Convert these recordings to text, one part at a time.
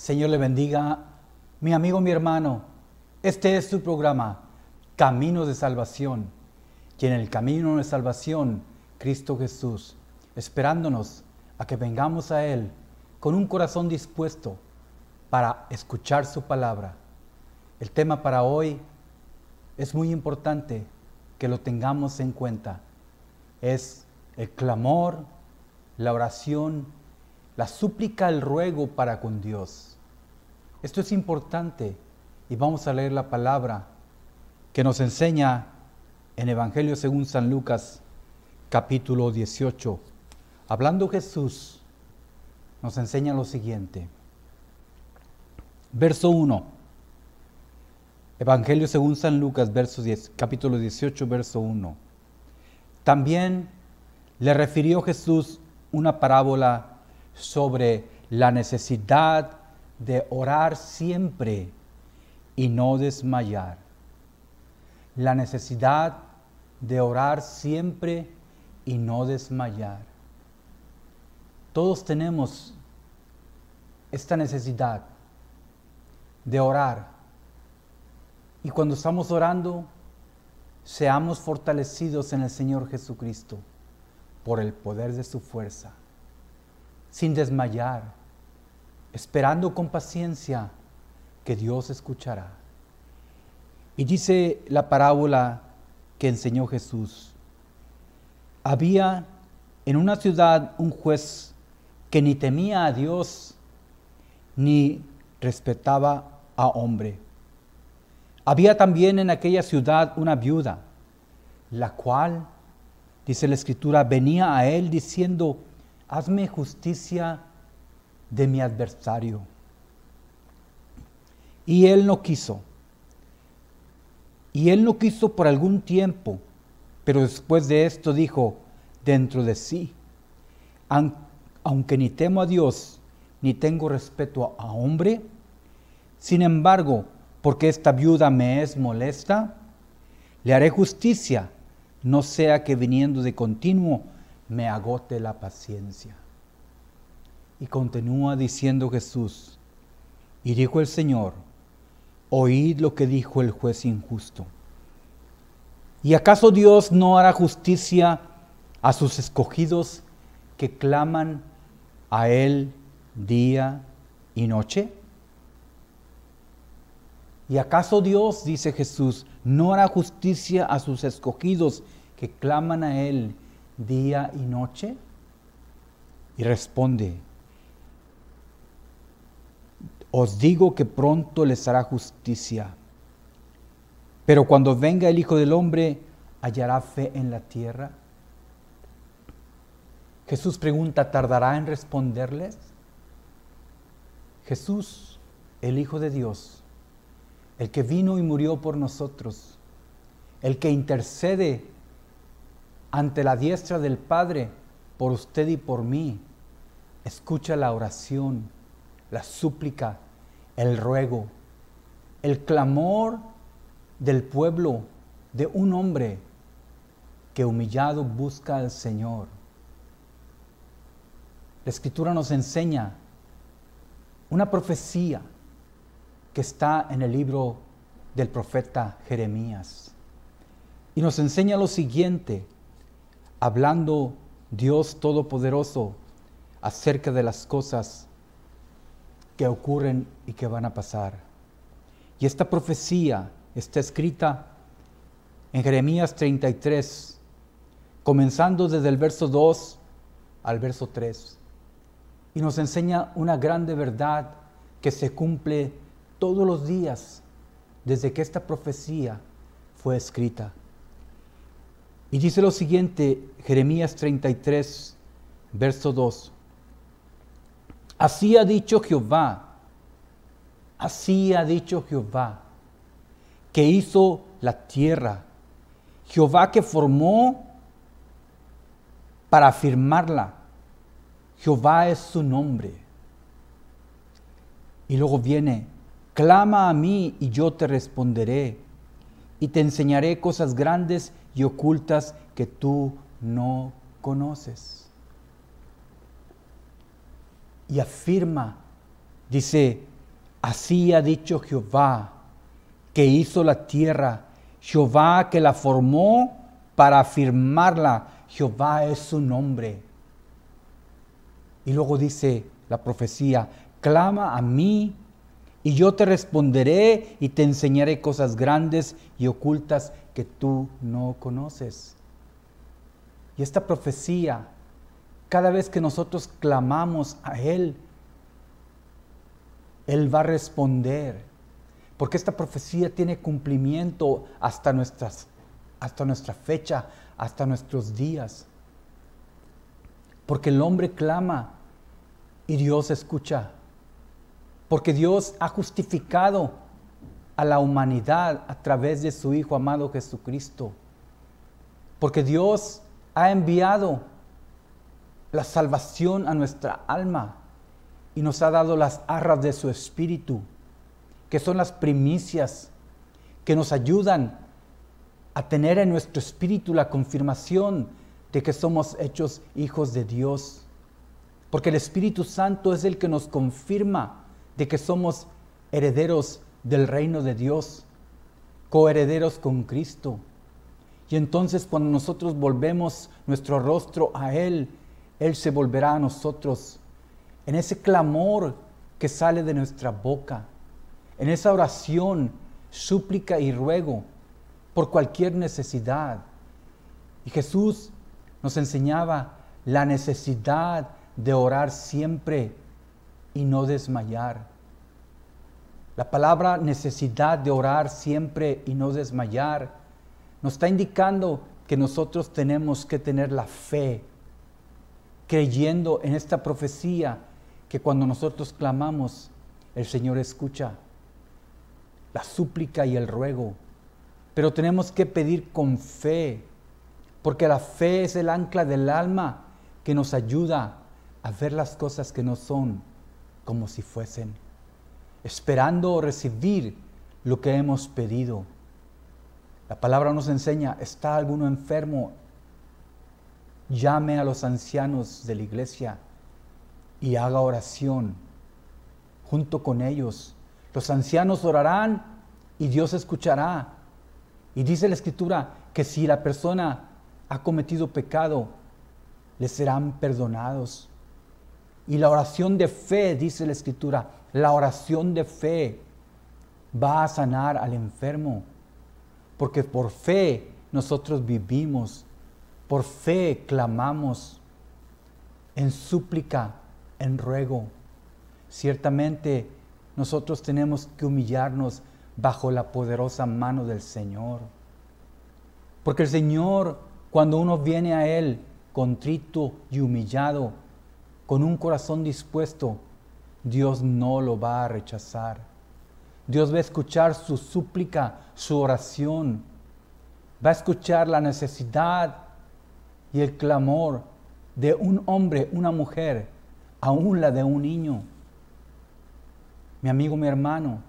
Señor le bendiga, mi amigo, mi hermano. Este es su programa, Caminos de Salvación. Y en el camino de salvación, Cristo Jesús, esperándonos a que vengamos a Él con un corazón dispuesto para escuchar su palabra. El tema para hoy es muy importante que lo tengamos en cuenta. Es el clamor, la oración, la súplica, el ruego para con Dios. Esto es importante y vamos a leer la palabra que nos enseña en Evangelio según San Lucas, capítulo 18. Hablando Jesús, nos enseña lo siguiente. Verso 1. Evangelio según San Lucas, capítulo 18, verso 1. También le refirió Jesús una parábola sobre la necesidad de orar siempre y no desmayar. La necesidad de orar siempre y no desmayar. Todos tenemos esta necesidad de orar. Y cuando estamos orando, seamos fortalecidos en el Señor Jesucristo por el poder de su fuerza, sin desmayar, esperando con paciencia que Dios escuchará. Y dice la parábola que enseñó Jesús. Había en una ciudad un juez que ni temía a Dios ni respetaba a hombre. Había también en aquella ciudad una viuda, la cual, dice la Escritura, venía a él diciendo: hazme justicia de mi adversario. Y él no quiso. Y él no quiso por algún tiempo, pero después de esto dijo dentro de sí: aunque ni temo a Dios, ni tengo respeto a hombre, sin embargo, porque esta viuda me es molesta, le haré justicia, no sea que viniendo de continuo me agote la paciencia. Y continúa diciendo Jesús: y dijo el Señor: oíd lo que dijo el juez injusto. ¿Y acaso Dios no hará justicia a sus escogidos que claman a Él día y noche? ¿Y acaso Dios, dice Jesús, no hará justicia a sus escogidos que claman a Él día y noche? Y responde: os digo que pronto les hará justicia. Pero cuando venga el Hijo del Hombre, ¿hallará fe en la tierra? Jesús pregunta: ¿tardará en responderles? Jesús, el Hijo de Dios, el que vino y murió por nosotros, el que intercede ante la diestra del Padre por usted y por mí, escucha la oración, la súplica, el ruego, el clamor del pueblo, de un hombre que humillado busca al Señor. La Escritura nos enseña una profecía que está en el libro del profeta Jeremías. Y nos enseña lo siguiente, hablando Dios Todopoderoso acerca de las cosas que ocurren y que van a pasar. Y esta profecía está escrita en Jeremías 33, comenzando desde el verso 2 al verso 3. Y nos enseña una grande verdad que se cumple todos los días desde que esta profecía fue escrita. Y dice lo siguiente, Jeremías 33, verso 2. Así ha dicho Jehová, que hizo la tierra, Jehová que formó para afirmarla, Jehová es su nombre. Y luego viene: clama a mí y yo te responderé, y te enseñaré cosas grandes y ocultas que tú no conoces. Y afirma, dice Así ha dicho Jehová, que hizo la tierra, Jehová que la formó para afirmarla, Jehová es su nombre. Y luego dice la profecía, clama a mí y yo te responderé y te enseñaré cosas grandes y ocultas que tú no conoces. Y esta profecía, cada vez que nosotros clamamos a Él va a responder. Porque esta profecía tiene cumplimiento hasta nuestra fecha, hasta nuestros días. Porque el hombre clama y Dios escucha. Porque Dios ha justificado a la humanidad a través de su Hijo amado Jesucristo. Porque Dios ha enviado la salvación a nuestra alma y nos ha dado las arras de su Espíritu, que son las primicias que nos ayudan a tener en nuestro espíritu la confirmación de que somos hechos hijos de Dios. Porque el Espíritu Santo es el que nos confirma de que somos herederos del reino de Dios, coherederos con Cristo. Y entonces cuando nosotros volvemos nuestro rostro a Él se volverá a nosotros en ese clamor que sale de nuestra boca, en esa oración, súplica y ruego por cualquier necesidad. Y Jesús nos enseñaba la necesidad de orar siempre y no desmayar. La palabra necesidad de orar siempre y no desmayar nos está indicando que nosotros tenemos que tener la fe, creyendo en esta profecía, que cuando nosotros clamamos, el Señor escucha la súplica y el ruego. Pero tenemos que pedir con fe, porque la fe es el ancla del alma que nos ayuda a ver las cosas que no son como si fuesen, esperando recibir lo que hemos pedido. La palabra nos enseña, ¿está alguno enfermo? Llame a los ancianos de la iglesia y haga oración junto con ellos. Los ancianos orarán y Dios escuchará. Y dice la Escritura que si la persona ha cometido pecado, le serán perdonados. Y la oración de fe, dice la Escritura, la oración de fe va a sanar al enfermo. Porque por fe nosotros vivimos, por fe clamamos, en súplica, en ruego. Ciertamente nosotros tenemos que humillarnos bajo la poderosa mano del Señor. Porque el Señor, cuando uno viene a Él contrito y humillado, con un corazón dispuesto, Dios no lo va a rechazar. Dios va a escuchar su súplica, su oración. Va a escuchar la necesidad y el clamor de un hombre, una mujer, aún la de un niño. Mi amigo, mi hermano,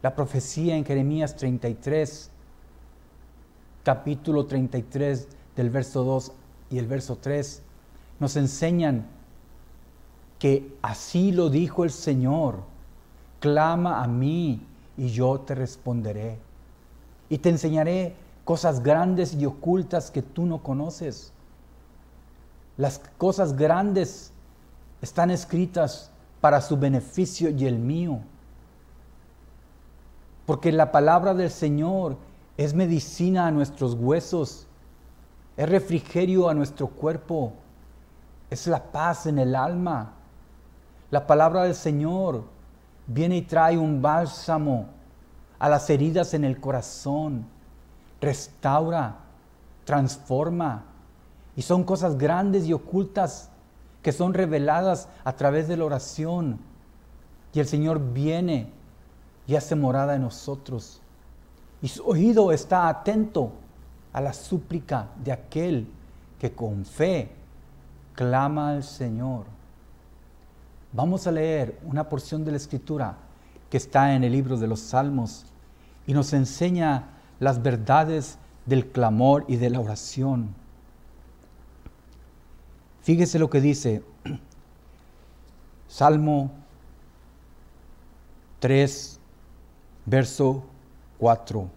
la profecía en Jeremías 33, capítulo 33, del verso 2 y el verso 3, nos enseñan que así lo dijo el Señor: clama a mí y yo te responderé. Y te enseñaré cosas grandes y ocultas que tú no conoces. Las cosas grandes están escritas para su beneficio y el mío. Porque la palabra del Señor es medicina a nuestros huesos, es refrigerio a nuestro cuerpo, es la paz en el alma. La palabra del Señor viene y trae un bálsamo a las heridas en el corazón, restaura, transforma. Y son cosas grandes y ocultas que son reveladas a través de la oración. Y el Señor viene y hace morada en nosotros. Y su oído está atento a la súplica de aquel que con fe clama al Señor. Vamos a leer una porción de la Escritura que está en el libro de los Salmos y nos enseña las verdades del clamor y de la oración. Fíjese lo que dice Salmo 3, verso 4.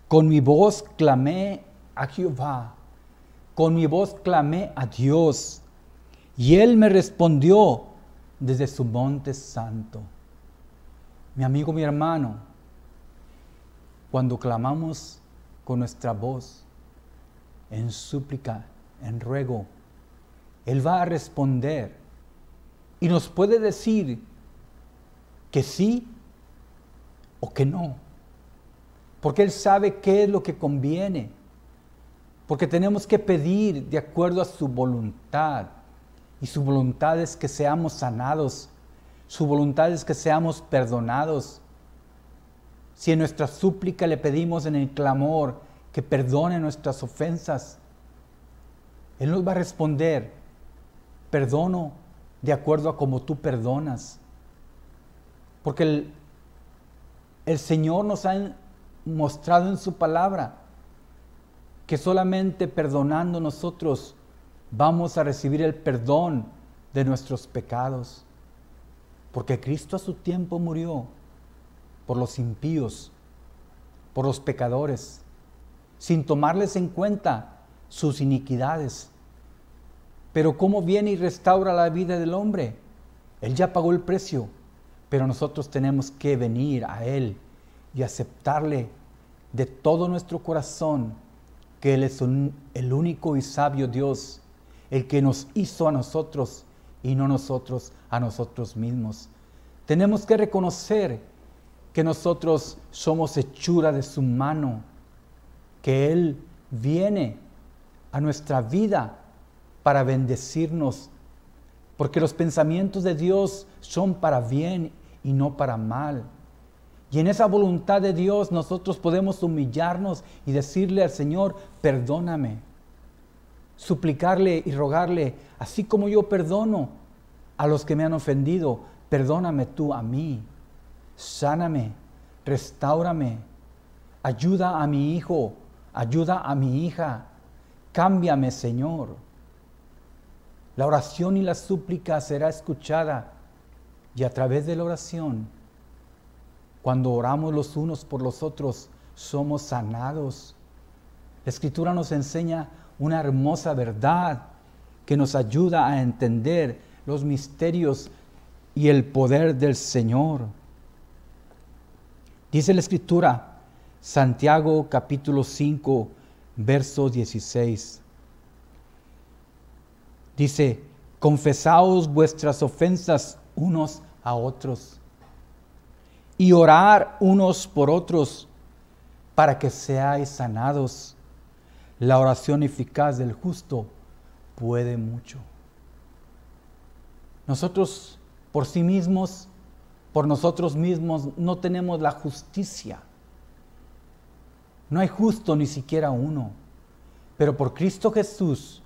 Con mi voz clamé a Jehová, con mi voz clamé a Dios, y Él me respondió desde su monte santo. Mi amigo, mi hermano, cuando clamamos con nuestra voz, en súplica, en ruego, Él va a responder y nos puede decir que sí o que no, porque Él sabe qué es lo que conviene, porque tenemos que pedir de acuerdo a su voluntad, y su voluntad es que seamos sanados, su voluntad es que seamos perdonados. Si en nuestra súplica le pedimos en el clamor que perdone nuestras ofensas, Él nos va a responder: perdono de acuerdo a como tú perdonas. Porque el Señor nos ha mostrado en su palabra que solamente perdonando nosotros vamos a recibir el perdón de nuestros pecados. Porque Cristo a su tiempo murió por los impíos, por los pecadores, sin tomarles en cuenta sus iniquidades. Pero ¿cómo viene y restaura la vida del hombre? Él ya pagó el precio, pero nosotros tenemos que venir a Él y aceptarle de todo nuestro corazón que Él es el único y sabio Dios, el que nos hizo a nosotros y no nosotros a nosotros mismos. Tenemos que reconocer que nosotros somos hechura de su mano, que Él viene a nuestra vida para bendecirnos, porque los pensamientos de Dios son para bien y no para mal. Y en esa voluntad de Dios nosotros podemos humillarnos y decirle al Señor: perdóname. Suplicarle y rogarle: así como yo perdono a los que me han ofendido, perdóname tú a mí. Sáname, restáurame, ayuda a mi hijo, ayuda a mi hija, cámbiame, Señor. La oración y la súplica será escuchada, y a través de la oración, cuando oramos los unos por los otros, somos sanados. La Escritura nos enseña una hermosa verdad que nos ayuda a entender los misterios y el poder del Señor. Dice la Escritura, Santiago capítulo 5, verso 16. Dice: confesaos vuestras ofensas unos a otros y orar unos por otros para que seáis sanados. La oración eficaz del justo puede mucho. Nosotros por sí mismos, por nosotros mismos, no tenemos la justicia. No hay justo ni siquiera uno. Pero por Cristo Jesús,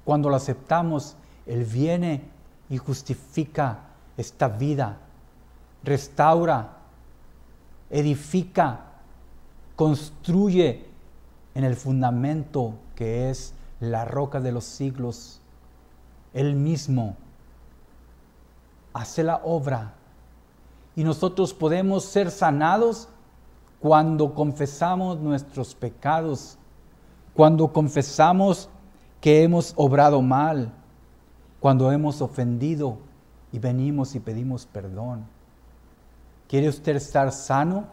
cuando lo aceptamos, Él viene y justifica esta vida, restaura, edifica, construye en el fundamento que es la roca de los siglos. Él mismo hace la obra y nosotros podemos ser sanados cuando confesamos nuestros pecados, cuando confesamos que hemos obrado mal, cuando hemos ofendido y venimos y pedimos perdón. ¿Quiere usted estar sano?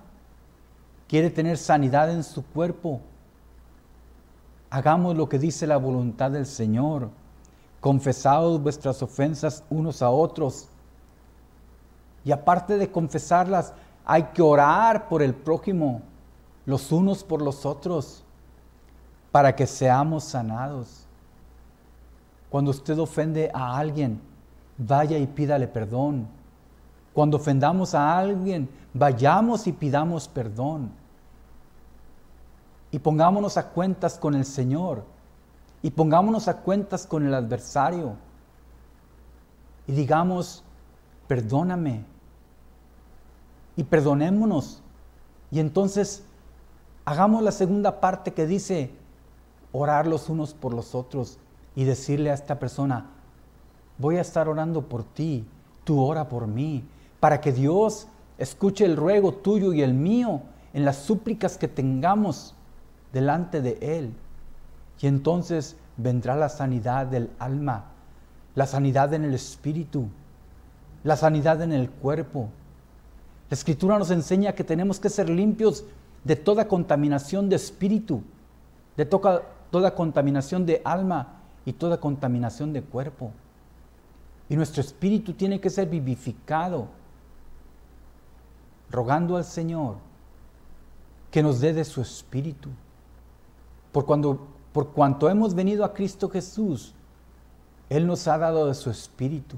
¿Quiere tener sanidad en su cuerpo? Hagamos lo que dice la voluntad del Señor. Confesaos vuestras ofensas unos a otros. Y aparte de confesarlas, hay que orar por el prójimo, los unos por los otros, para que seamos sanados. Cuando usted ofende a alguien, vaya y pídale perdón. Cuando ofendamos a alguien, vayamos y pidamos perdón. Y pongámonos a cuentas con el Señor. Y pongámonos a cuentas con el adversario. Y digamos: perdóname. Y perdonémonos. Y entonces hagamos la segunda parte que dice: orar los unos por los otros. Y decirle a esta persona: voy a estar orando por ti, tú ora por mí, para que Dios escuche el ruego tuyo y el mío en las súplicas que tengamos delante de Él. Y entonces vendrá la sanidad del alma, la sanidad en el espíritu, la sanidad en el cuerpo. La Escritura nos enseña que tenemos que ser limpios de toda contaminación de espíritu, de toda contaminación de alma y toda contaminación de cuerpo. Y nuestro espíritu tiene que ser vivificado, rogando al Señor que nos dé de su espíritu. Por cuanto hemos venido a Cristo Jesús, Él nos ha dado de su espíritu.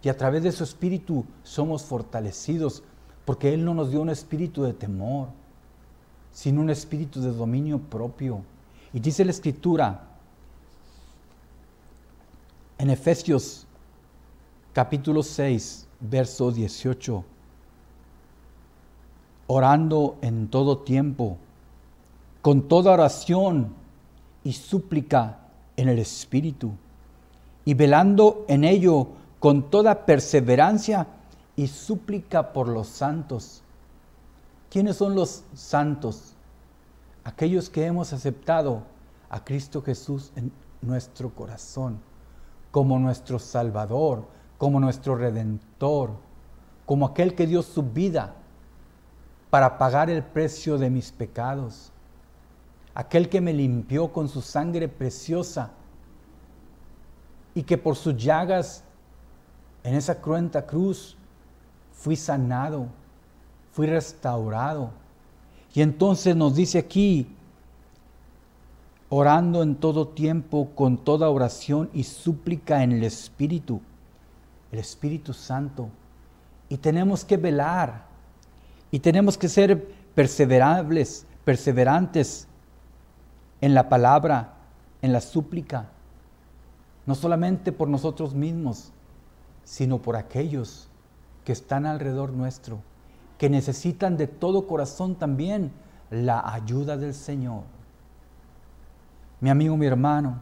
Y a través de su espíritu somos fortalecidos, porque Él no nos dio un espíritu de temor, sino un espíritu de dominio propio. Y dice la Escritura en Efesios capítulo 6, verso 18, orando en todo tiempo, con toda oración y súplica en el Espíritu, y velando en ello con toda perseverancia y súplica por los santos. ¿Quiénes son los santos? Aquellos que hemos aceptado a Cristo Jesús en nuestro corazón, como nuestro Salvador, como nuestro Redentor, como aquel que dio su vida para pagar el precio de mis pecados, aquel que me limpió con su sangre preciosa y que por sus llagas en esa cruenta cruz fui sanado, fui restaurado. Y entonces nos dice aquí, orando en todo tiempo, con toda oración y súplica en el Espíritu Santo. Y tenemos que velar, y tenemos que ser perseverantes en la palabra, en la súplica, no solamente por nosotros mismos, sino por aquellos que están alrededor nuestro, que necesitan de todo corazón también la ayuda del Señor. Mi amigo, mi hermano,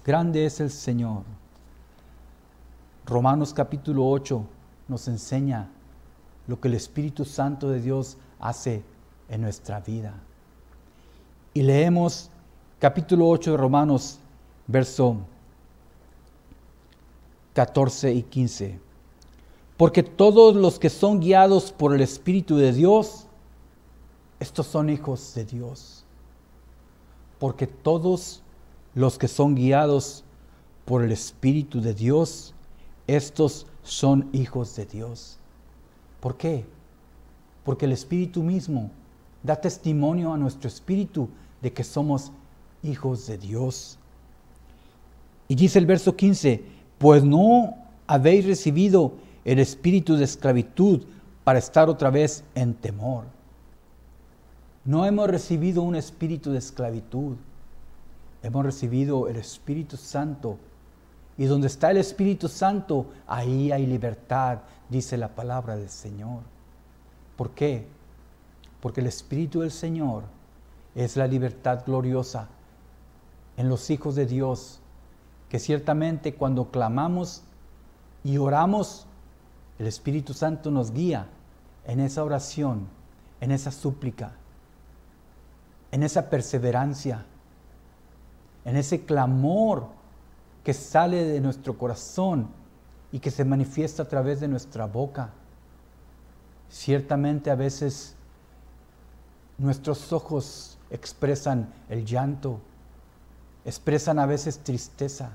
grande es el Señor. Romanos capítulo 8 nos enseña lo que el Espíritu Santo de Dios hace en nuestra vida. Y leemos capítulo 8 de Romanos, verso 14 y 15. Porque todos los que son guiados por el Espíritu de Dios, estos son hijos de Dios. Porque todos los que son guiados por el Espíritu de Dios, estos son hijos de Dios. ¿Por qué? Porque el Espíritu mismo da testimonio a nuestro espíritu de que somos hijos de Dios. Y dice el verso 15, pues no habéis recibido el espíritu de esclavitud para estar otra vez en temor. No hemos recibido un espíritu de esclavitud, hemos recibido el Espíritu Santo. Y donde está el Espíritu Santo, ahí hay libertad, dice la palabra del Señor. ¿Por qué? Porque el Espíritu del Señor es la libertad gloriosa en los hijos de Dios, que ciertamente cuando clamamos y oramos, el Espíritu Santo nos guía en esa oración, en esa súplica, en esa perseverancia, en ese clamor que sale de nuestro corazón y que se manifiesta a través de nuestra boca. Ciertamente a veces nuestros ojos expresan el llanto, expresan a veces tristeza,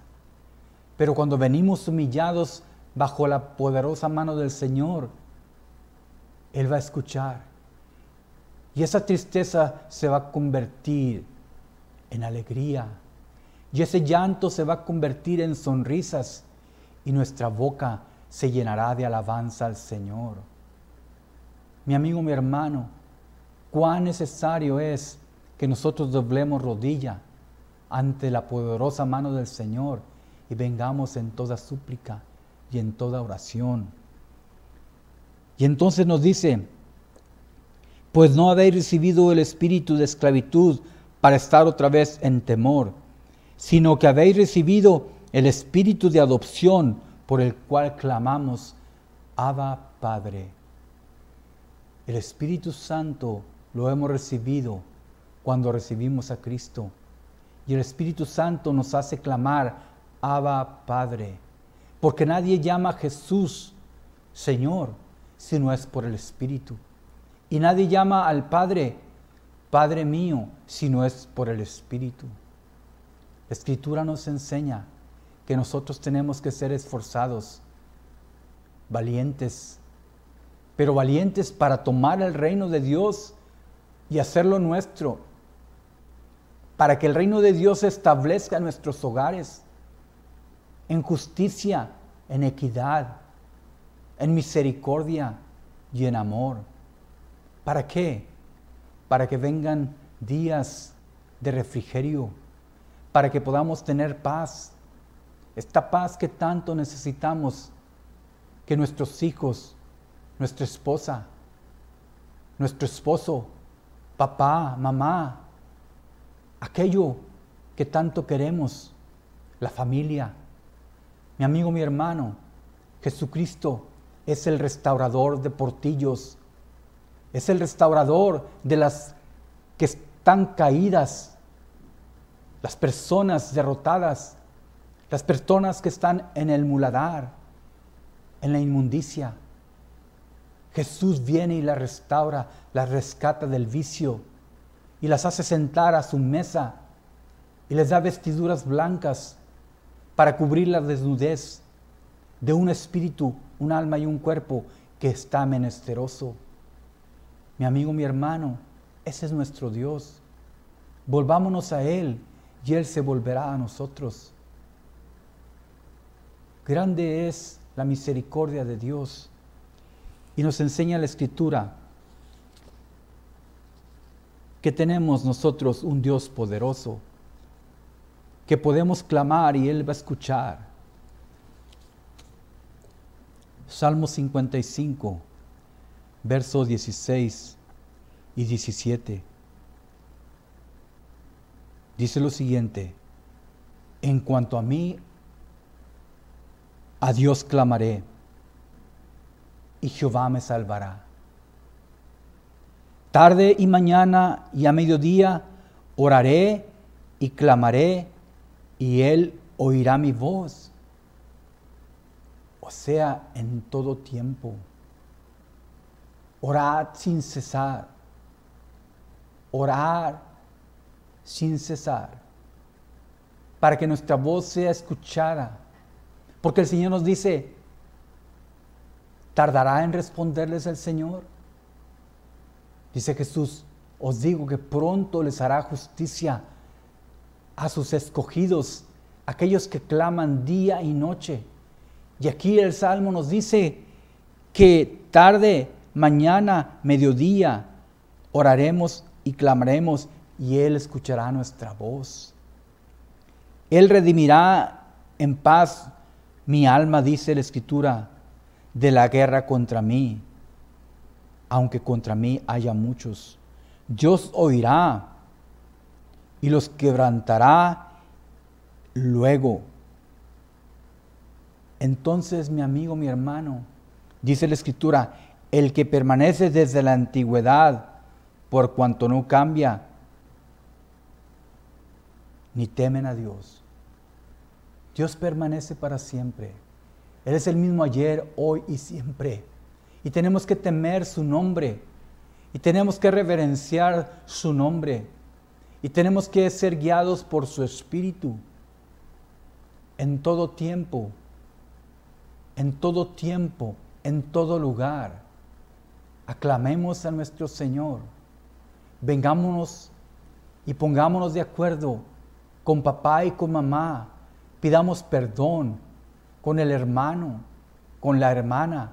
pero cuando venimos humillados bajo la poderosa mano del Señor, Él va a escuchar. Y esa tristeza se va a convertir en alegría. Y ese llanto se va a convertir en sonrisas y nuestra boca se llenará de alabanza al Señor. Mi amigo, mi hermano, cuán necesario es que nosotros doblemos rodilla ante la poderosa mano del Señor y vengamos en toda súplica y en toda oración. Y entonces nos dice, pues no habéis recibido el espíritu de esclavitud para estar otra vez en temor, sino que habéis recibido el espíritu de adopción por el cual clamamos, Abba, Padre. El Espíritu Santo lo hemos recibido cuando recibimos a Cristo. Y el Espíritu Santo nos hace clamar, Abba, Padre. Porque nadie llama a Jesús Señor si no es por el Espíritu. Y nadie llama al Padre, Padre mío, si no es por el Espíritu. La Escritura nos enseña que nosotros tenemos que ser esforzados, valientes, pero valientes para tomar el reino de Dios y hacerlo nuestro, para que el reino de Dios se establezca en nuestros hogares, en justicia, en equidad, en misericordia y en amor. ¿Para qué? Para que vengan días de refrigerio, para que podamos tener paz, esta paz que tanto necesitamos, que nuestros hijos, nuestra esposa, nuestro esposo, papá, mamá, aquello que tanto queremos, la familia. Mi amigo, mi hermano, Jesucristo es el restaurador de portillos, es el restaurador de las que están caídas, las personas derrotadas, las personas que están en el muladar, en la inmundicia. Jesús viene y las restaura, las rescata del vicio y las hace sentar a su mesa y les da vestiduras blancas para cubrir la desnudez de un espíritu, un alma y un cuerpo que está menesteroso. Mi amigo, mi hermano, ese es nuestro Dios. Volvámonos a Él y Él se volverá a nosotros. Grande es la misericordia de Dios. Y nos enseña la Escritura que tenemos nosotros un Dios poderoso, que podemos clamar y Él va a escuchar. Salmo 55, versos 16 y 17. Dice lo siguiente: en cuanto a mí, a Dios clamaré, y Jehová me salvará. Tarde y mañana y a mediodía oraré y clamaré, y Él oirá mi voz. O sea, en todo tiempo. Orad sin cesar. Orar sin cesar. Para que nuestra voz sea escuchada. Porque el Señor nos dice, ¿tardará en responderles el Señor? Dice Jesús, os digo que pronto les hará justicia a sus escogidos, aquellos que claman día y noche. Y aquí el Salmo nos dice que tarde, mañana, mediodía, oraremos y clamaremos y Él escuchará nuestra voz. Él redimirá en paz mi alma, dice la Escritura, de la guerra contra mí, aunque contra mí haya muchos. Dios oirá y los quebrantará luego. Entonces, mi amigo, mi hermano, dice la Escritura, el que permanece desde la antigüedad, por cuanto no cambia, ni temen a Dios. Dios permanece para siempre. Él es el mismo ayer, hoy y siempre. Y tenemos que temer su nombre. Y tenemos que reverenciar su nombre. Y tenemos que ser guiados por su Espíritu. En todo tiempo. En todo tiempo. En todo lugar. Aclamemos a nuestro Señor. Vengámonos y pongámonos de acuerdo con papá y con mamá. Pidamos perdón con el hermano, con la hermana,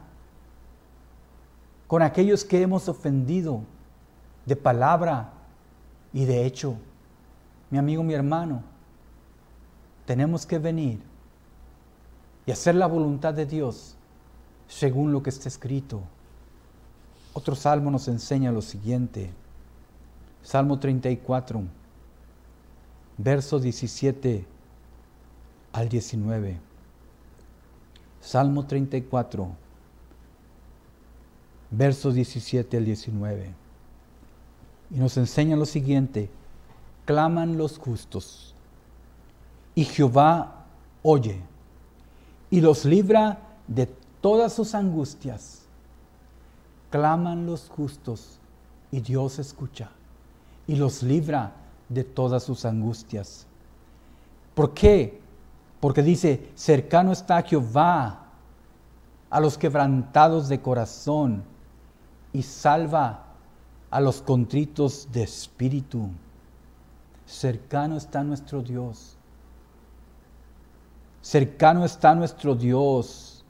con aquellos que hemos ofendido de palabra y de hecho. Mi amigo, mi hermano, tenemos que venir y hacer la voluntad de Dios según lo que está escrito. Otro salmo nos enseña lo siguiente. Salmo 34, versos 17 al 19. Salmo 34, versos 17 al 19. Y nos enseña lo siguiente: claman los justos, y Jehová oye, y los libra de todas sus angustias. Claman los justos, y Dios escucha, y los libra de todas sus angustias. ¿Por qué? Porque dice, cercano está Jehová a los quebrantados de corazón, y salva a los contritos de espíritu. Cercano está nuestro Dios. Cercano está nuestro Dios.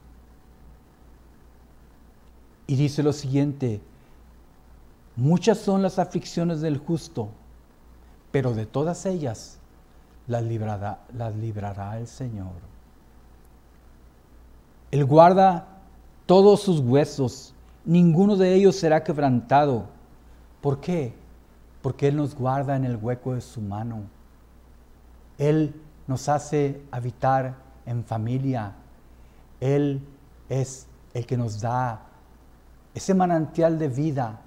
Y dice lo siguiente: muchas son las aflicciones del justo, pero de todas ellas las librará el Señor. Él guarda todos sus huesos, ninguno de ellos será quebrantado. ¿Por qué? Porque Él nos guarda en el hueco de su mano. Él nos hace habitar en familia. Él es el que nos da ese manantial de vida,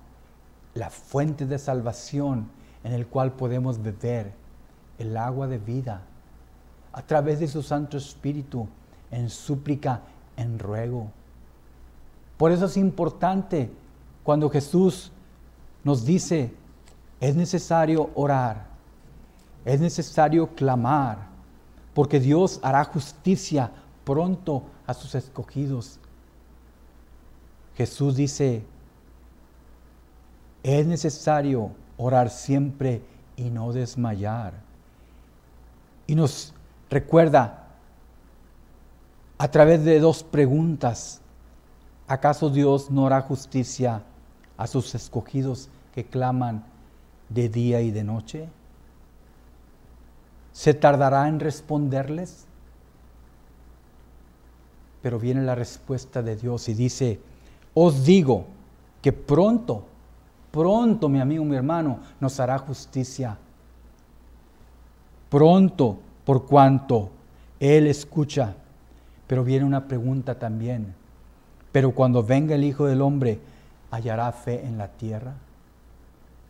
la fuente de salvación en el cual podemos beber el agua de vida a través de su Santo Espíritu, en súplica, en ruego. Por eso es importante cuando Jesús nos dice, es necesario orar, es necesario clamar, porque Dios hará justicia pronto a sus escogidos. Jesús dice, es necesario orar siempre y no desmayar. Y nos recuerda a través de dos preguntas: ¿acaso Dios no hará justicia a sus escogidos que claman de día y de noche? ¿Se tardará en responderles? Pero viene la respuesta de Dios y dice, os digo que pronto, mi amigo, mi hermano, nos hará justicia. Pronto, por cuanto Él escucha. Pero viene una pregunta también. Pero cuando venga el Hijo del Hombre, ¿hallará fe en la tierra?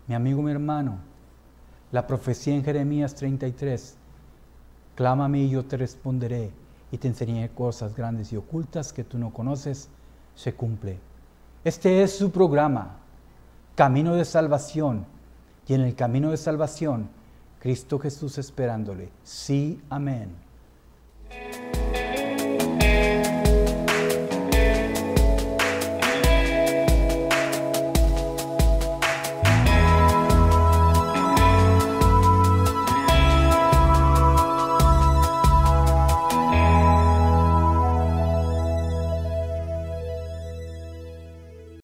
Mi amigo, mi hermano, la profecía en Jeremías 33, clámame y yo te responderé y te enseñaré cosas grandes y ocultas que tú no conoces, se cumple. Este es su programa, Camino de Salvación, y en el camino de salvación, Cristo Jesús esperándole. Sí, amén.